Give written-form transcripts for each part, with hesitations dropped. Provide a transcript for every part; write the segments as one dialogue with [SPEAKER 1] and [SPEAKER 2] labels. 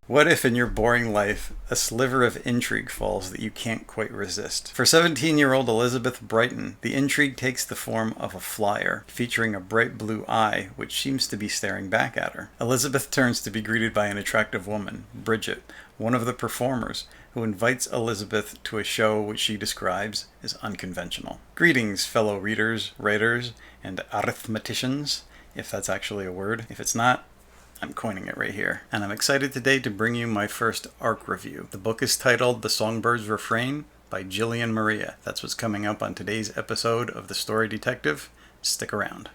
[SPEAKER 1] What if in your boring life a sliver of intrigue falls that you can't quite resist? For 17-year-old Elizabeth Brighton, the intrigue takes the form of a flyer, featuring a bright blue eye which seems to be staring back at her. Elizabeth turns to be greeted by an attractive woman, Bridget, one of the performers, who invites Elizabeth to a show which she describes as unconventional. Greetings, fellow readers, writers, and arithmeticians, if that's actually a word. If it's not, I'm coining it right here. And I'm excited today to bring you my first ARC review. The book is titled The Songbird's Refrain by Jillian Maria. That's what's coming up on today's episode of The Story Detective. Stick around.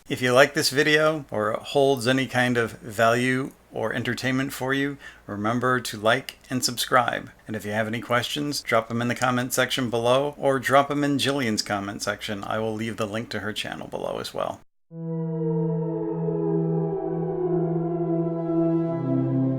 [SPEAKER 1] If you like this video or it holds any kind of value or entertainment for you, remember to like and subscribe. And if you have any questions, drop them in the comment section below or drop them in Jillian's comment section. I will leave the link to her channel below as well.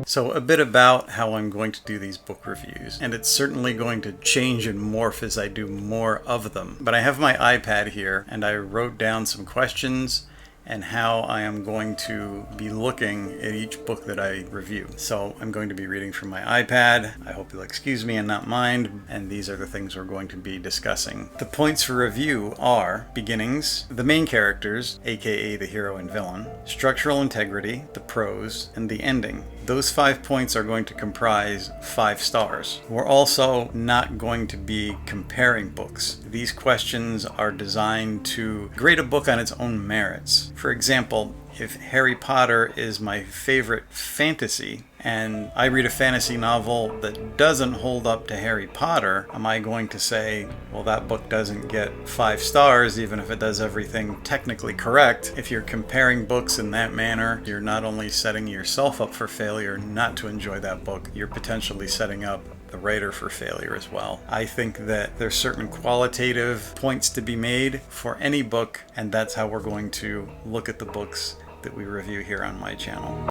[SPEAKER 1] So a bit about how I'm going to do these book reviews, and it's certainly going to change and morph as I do more of them. But I have my iPad here and I wrote down some questions and how I am going to be looking at each book that I review. So I'm going to be reading from my iPad. I hope you'll excuse me and not mind, and these are the things we're going to be discussing. The points for review are beginnings, the main characters, aka the hero and villain, structural integrity, the prose, and the ending. Those 5 points are going to comprise 5 stars. We're also not going to be comparing books. These questions are designed to grade a book on its own merits. For example, if Harry Potter is my favorite fantasy, and I read a fantasy novel that doesn't hold up to Harry Potter, am I going to say, well, that book doesn't get 5 stars even if it does everything technically correct? If you're comparing books in that manner, you're not only setting yourself up for failure not to enjoy that book, you're potentially setting up the writer for failure as well. I think that there's certain qualitative points to be made for any book, and that's how we're going to look at the books that we review here on my channel.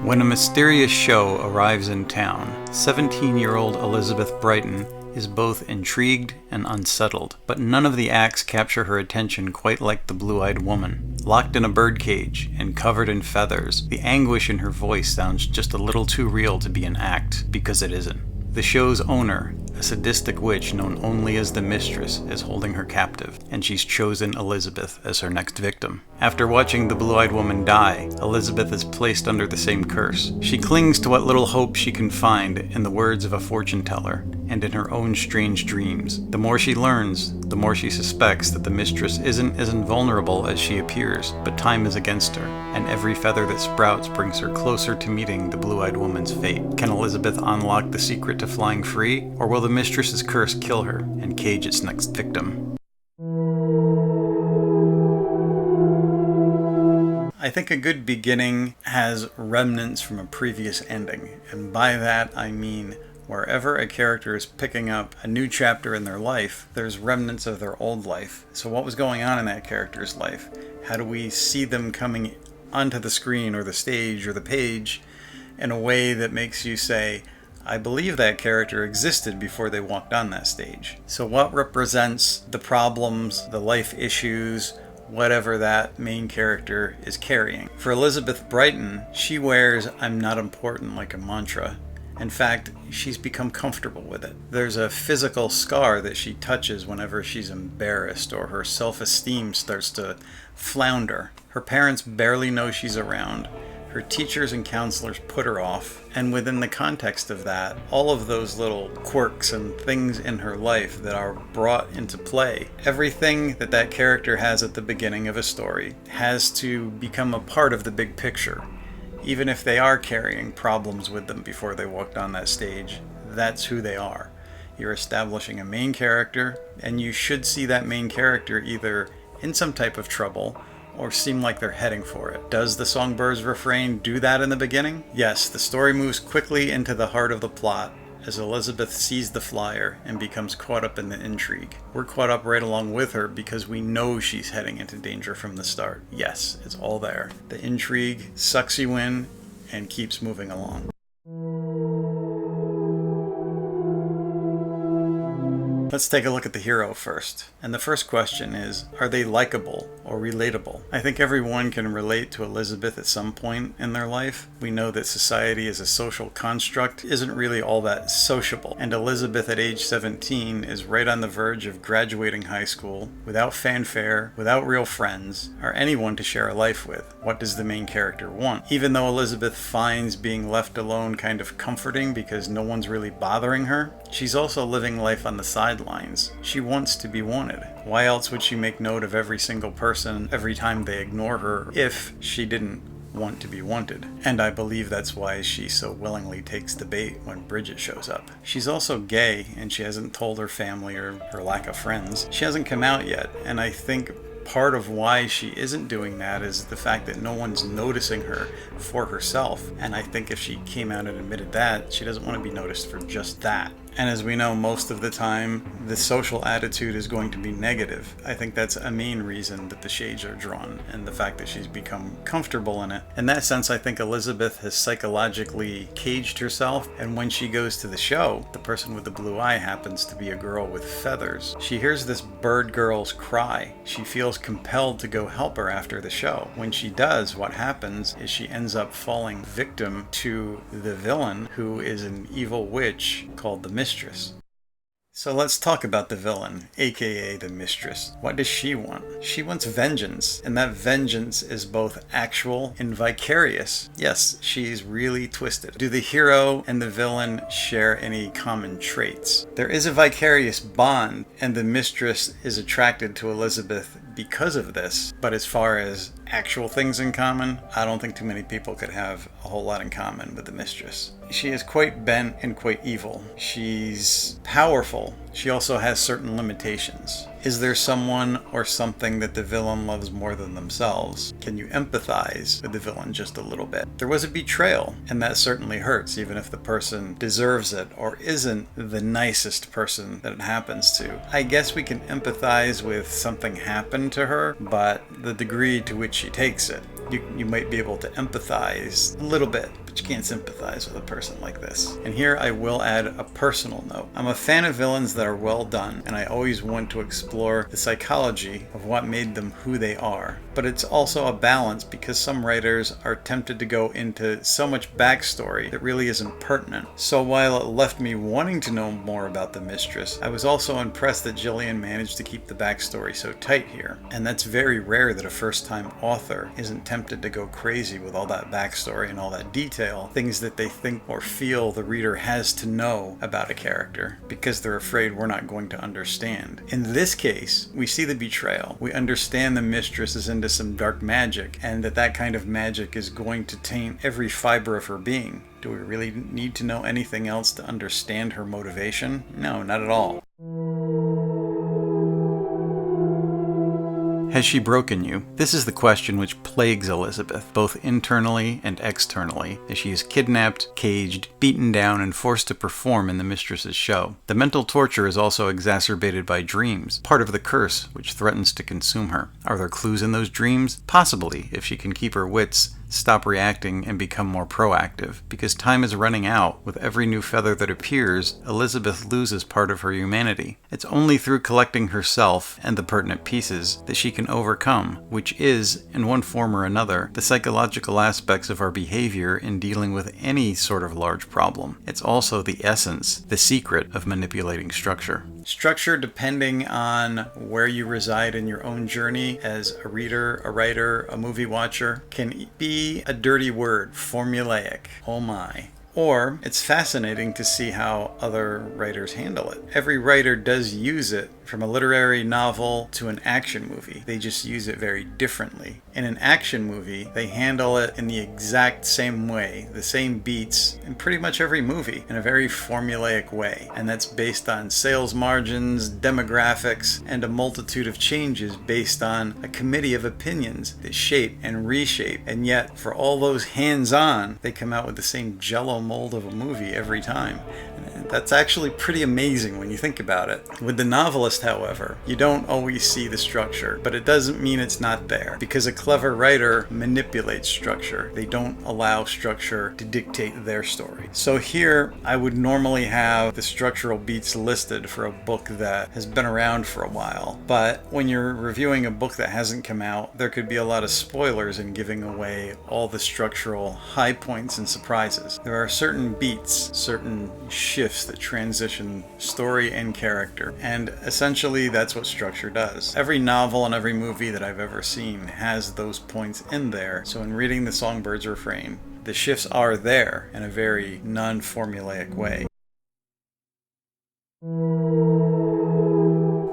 [SPEAKER 1] When a mysterious show arrives in town, 17-year-old Elizabeth Brighton is both intrigued and unsettled, but none of the acts capture her attention quite like the blue-eyed woman. Locked in a birdcage and covered in feathers, the anguish in her voice sounds just a little too real to be an act, because it isn't. The show's owner, a sadistic witch known only as the Mistress, is holding her captive, and she's chosen Elizabeth as her next victim. After watching the blue-eyed woman die, Elizabeth is placed under the same curse. She clings to what little hope she can find in the words of a fortune teller, and in her own strange dreams. The more she learns, the more she suspects that the Mistress isn't as invulnerable as she appears, but time is against her, and every feather that sprouts brings her closer to meeting the blue-eyed woman's fate. Can Elizabeth unlock the secret to flying free, or will the Mistress's curse kill her and cage its next victim? I think a good beginning has remnants from a previous ending, and by that I mean wherever a character is picking up a new chapter in their life, there's remnants of their old life. So what was going on in that character's life? How do we see them coming onto the screen or the stage or the page in a way that makes you say, I believe that character existed before they walked on that stage? So what represents the problems, the life issues, whatever that main character is carrying? For Elizabeth Brighton, she wears "I'm not important" like a mantra. In fact, she's become comfortable with it. There's a physical scar that she touches whenever she's embarrassed or her self-esteem starts to flounder. Her parents barely know she's around. Her teachers and counselors put her off. And within the context of that, all of those little quirks and things in her life that are brought into play, everything that that character has at the beginning of a story has to become a part of the big picture. Even if they are carrying problems with them before they walked on that stage, that's who they are. You're establishing a main character, and you should see that main character either in some type of trouble or seem like they're heading for it. Does the Songbird's Refrain do that in the beginning? Yes, the story moves quickly into the heart of the plot as Elizabeth sees the flyer and becomes caught up in the intrigue. We're caught up right along with her because we know she's heading into danger from the start. Yes, it's all there. The intrigue sucks you in and keeps moving along. Let's take a look at the hero first. And the first question is, are they likable or relatable? I think everyone can relate to Elizabeth at some point in their life. We know that society as a social construct isn't really all that sociable. And Elizabeth at age 17 is right on the verge of graduating high school without fanfare, without real friends, or anyone to share a life with. What does the main character want? Even though Elizabeth finds being left alone kind of comforting because no one's really bothering her, she's also living life on the sidelines. She wants to be wanted. Why else would she make note of every single person every time they ignore her if she didn't want to be wanted? And I believe that's why she so willingly takes the bait when Bridget shows up. She's also gay, and she hasn't told her family or her lack of friends. She hasn't come out yet, and I think part of why she isn't doing that is the fact that no one's noticing her for herself. And I think if she came out and admitted that, she doesn't want to be noticed for just that. And as we know, most of the time, the social attitude is going to be negative. I think that's a main reason that the shades are drawn, and the fact that she's become comfortable in it. In that sense, I think Elizabeth has psychologically caged herself, and when she goes to the show, the person with the blue eye happens to be a girl with feathers. She hears this bird girl's cry. She feels compelled to go help her after the show. When she does, what happens is she ends up falling victim to the villain, who is an evil witch called the Mistress. So let's talk about the villain, aka the Mistress. What does she want? She wants vengeance, and that vengeance is both actual and vicarious. Yes, she's really twisted. Do the hero and the villain share any common traits? There is a vicarious bond, and the Mistress is attracted to Elizabeth because of this, but as far as actual things in common, I don't think too many people could have a whole lot in common with the Mistress. She is quite bent and quite evil. She's powerful. She also has certain limitations. Is there someone or something that the villain loves more than themselves? Can you empathize with the villain just a little bit? There was a betrayal, and that certainly hurts, even if the person deserves it or isn't the nicest person that it happens to. I guess we can empathize with something happened to her, but the degree to which she takes it. You might be able to empathize a little bit, but you can't sympathize with a person like this. And here I will add a personal note. I'm a fan of villains that are well done, and I always want to explore the psychology of what made them who they are. But it's also a balance, because some writers are tempted to go into so much backstory that really isn't pertinent. So while it left me wanting to know more about the Mistress, I was also impressed that Jillian managed to keep the backstory so tight here. And that's very rare that a first-time author isn't tempted to go crazy with all that backstory and all that detail, things that they think or feel the reader has to know about a character, because they're afraid we're not going to understand. In this case, we see the betrayal. We understand the Mistress is into some dark magic, and that kind of magic is going to taint every fiber of her being. Do we really need to know anything else to understand her motivation? No, not at all. Has she broken you? This is the question which plagues Elizabeth, both internally and externally, as she is kidnapped, caged, beaten down, and forced to perform in the Mistress's show. The mental torture is also exacerbated by dreams, part of the curse which threatens to consume her. Are there clues in those dreams? Possibly, if she can keep her wits, stop reacting, and become more proactive. Because time is running out. With every new feather that appears, Elizabeth loses part of her humanity. It's only through collecting herself and the pertinent pieces that she can overcome, which is, in one form or another, the psychological aspects of our behavior in dealing with any sort of large problem. It's also the essence, the secret of manipulating structure. Structure, depending on where you reside in your own journey as a reader, a writer, a movie watcher, can be a dirty word, formulaic. Oh my. Or it's fascinating to see how other writers handle it. Every writer does use it, from a literary novel to an action movie. They just use it very differently. In an action movie, they handle it in the exact same way, the same beats, in pretty much every movie, in a very formulaic way. And that's based on sales margins, demographics, and a multitude of changes based on a committee of opinions that shape and reshape. And yet, for all those hands-on, they come out with the same jello mold of a movie every time. That's actually pretty amazing when you think about it. With the novelist, however, you don't always see the structure, but it doesn't mean it's not there, because a clever writer manipulates structure. They don't allow structure to dictate their story. So here, I would normally have the structural beats listed for a book that has been around for a while, but when you're reviewing a book that hasn't come out, there could be a lot of spoilers in giving away all the structural high points and surprises. There are certain beats, certain shifts that transition story and character, and essentially that's what structure does. Every novel and every movie that I've ever seen has those points in there, so in reading the Songbird's Refrain, the shifts are there in a very non-formulaic way.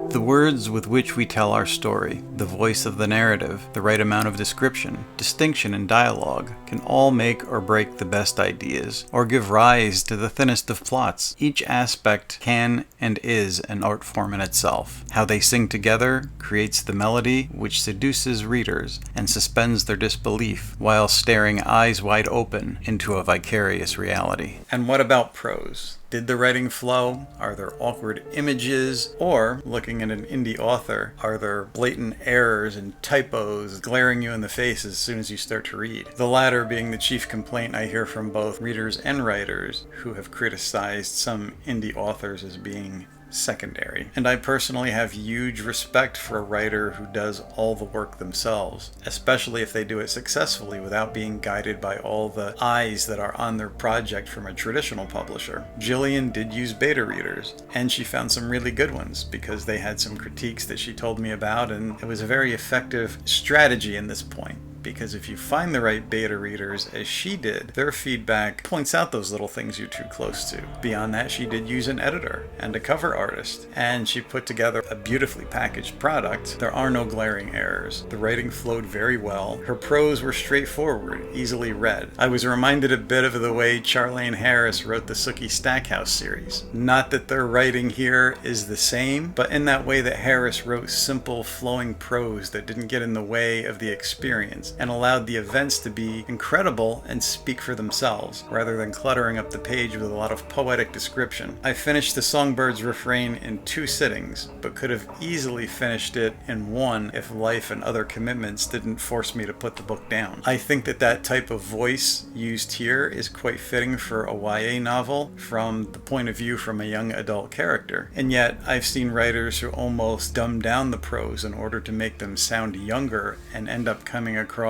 [SPEAKER 1] The words with which we tell our story, the voice of the narrative, the right amount of description, distinction, and dialogue can all make or break the best ideas, or give rise to the thinnest of plots. Each aspect can and is an art form in itself. How they sing together creates the melody which seduces readers and suspends their disbelief while staring eyes wide open into a vicarious reality. And what about prose? Did the writing flow? Are there awkward images? Or, looking at an indie author, are there blatant errors and typos glaring you in the face as soon as you start to read? The latter being the chief complaint I hear from both readers and writers who have criticized some indie authors as being secondary. And I personally have huge respect for a writer who does all the work themselves, especially if they do it successfully without being guided by all the eyes that are on their project from a traditional publisher. Jillian did use beta readers, and she found some really good ones because they had some critiques that she told me about, and it was a very effective strategy in this point. Because if you find the right beta readers, as she did, their feedback points out those little things you're too close to. Beyond that, she did use an editor and a cover artist, and she put together a beautifully packaged product. There are no glaring errors. The writing flowed very well. Her prose were straightforward, easily read. I was reminded a bit of the way Charlaine Harris wrote the Sookie Stackhouse series. Not that their writing here is the same, but in that way that Harris wrote simple, flowing prose that didn't get in the way of the experience, and allowed the events to be incredible and speak for themselves, rather than cluttering up the page with a lot of poetic description. I finished the Songbird's Refrain in 2 sittings, but could have easily finished it in 1 if life and other commitments didn't force me to put the book down. I think that that type of voice used here is quite fitting for a YA novel from the point of view from a young adult character. And yet, I've seen writers who almost dumb down the prose in order to make them sound younger and end up coming across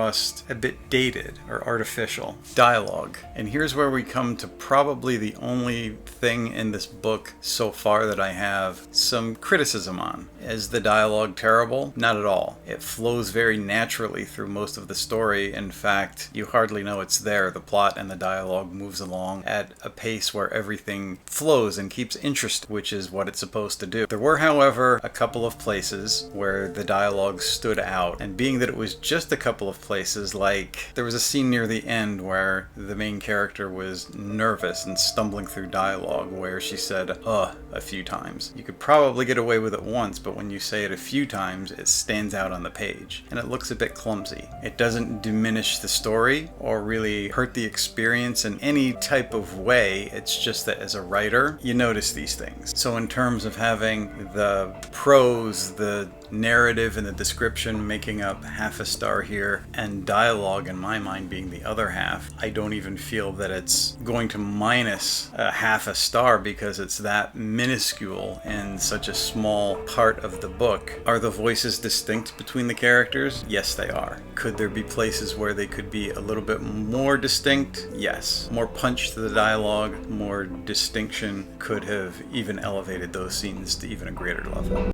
[SPEAKER 1] a bit dated or artificial. Dialogue. And here's where we come to probably the only thing in this book so far that I have some criticism on. Is the dialogue terrible? Not at all. It flows very naturally through most of the story. In fact, you hardly know it's there. The plot and the dialogue moves along at a pace where everything flows and keeps interest, which is what it's supposed to do. There were, however, a couple of places where the dialogue stood out, and being that it was just a couple of places, like there was a scene near the end where the main character was nervous and stumbling through dialogue where she said a few times. You could probably get away with it once, but when you say it a few times, it stands out on the page and it looks a bit clumsy. It doesn't diminish the story or really hurt the experience in any type of way. It's just that as a writer, you notice these things. So in terms of having the prose, the narrative and the description making up half a star here, and dialogue in my mind being the other half, I don't even feel that it's going to minus a half a star because it's that minuscule in such a small part of the book. Are the voices distinct between the characters? Yes, they are. Could there be places where they could be a little bit more distinct? Yes. More punch to the dialogue, more distinction could have even elevated those scenes to even a greater level.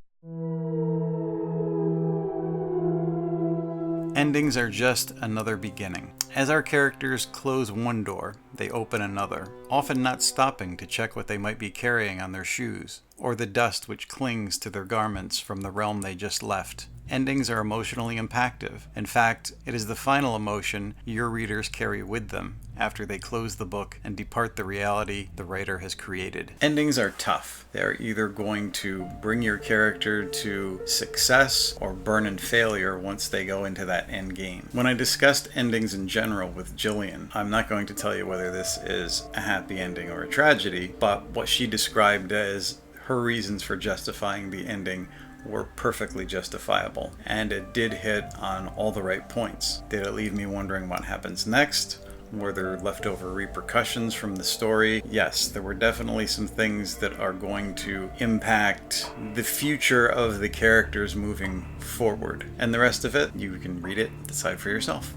[SPEAKER 1] Endings are just another beginning. As our characters close one door, they open another, often not stopping to check what they might be carrying on their shoes, or the dust which clings to their garments from the realm they just left. Endings are emotionally impactful. In fact, it is the final emotion your readers carry with them after they close the book and depart the reality the writer has created. Endings are tough. They are either going to bring your character to success or burn in failure once they go into that end game. When I discussed endings in general with Jillian, I'm not going to tell you whether this is a happy ending or a tragedy, but what she described as her reasons for justifying the ending were perfectly justifiable, and it did hit on all the right points. Did it leave me wondering what happens next? Were there leftover repercussions from the story? Yes, there were definitely some things that are going to impact the future of the characters moving forward. And the rest of it, you can read it, decide for yourself.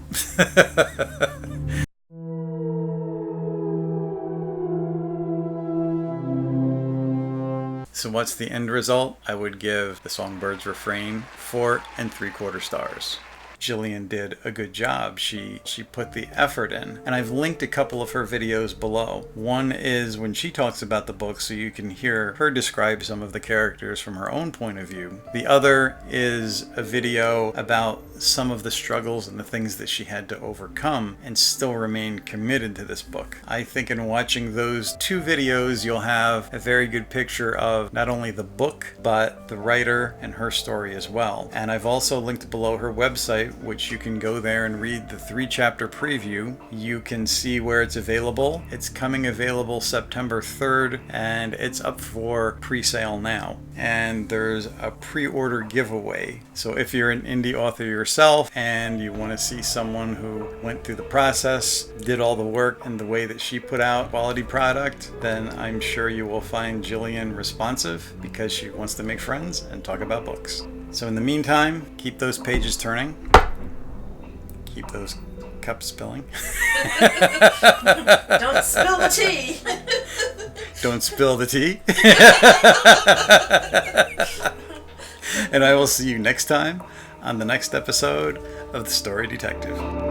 [SPEAKER 1] So what's the end result? I would give the Songbird's Refrain 4 3/4 stars. Jillian did a good job. She put the effort in. And I've linked a couple of her videos below. One is when she talks about the book, so you can hear her describe some of the characters from her own point of view. The other is a video about some of the struggles and the things that she had to overcome and still remain committed to this book. I think in watching those two videos, you'll have a very good picture of not only the book, but the writer and her story as well. And I've also linked below her website, which you can go there and read the 3-chapter preview. You can see where it's available. It's coming available September 3rd, and it's up for pre-sale now. And there's a pre-order giveaway. So if you're an indie author yourself and you want to see someone who went through the process, did all the work in the way that she put out quality product, then I'm sure you will find Jillian responsive because she wants to make friends and talk about books. So in the meantime, keep those pages turning. Keep those cups spilling.
[SPEAKER 2] Don't spill the tea.
[SPEAKER 1] Don't spill the tea. And I will see you next time on the next episode of The Story Detective.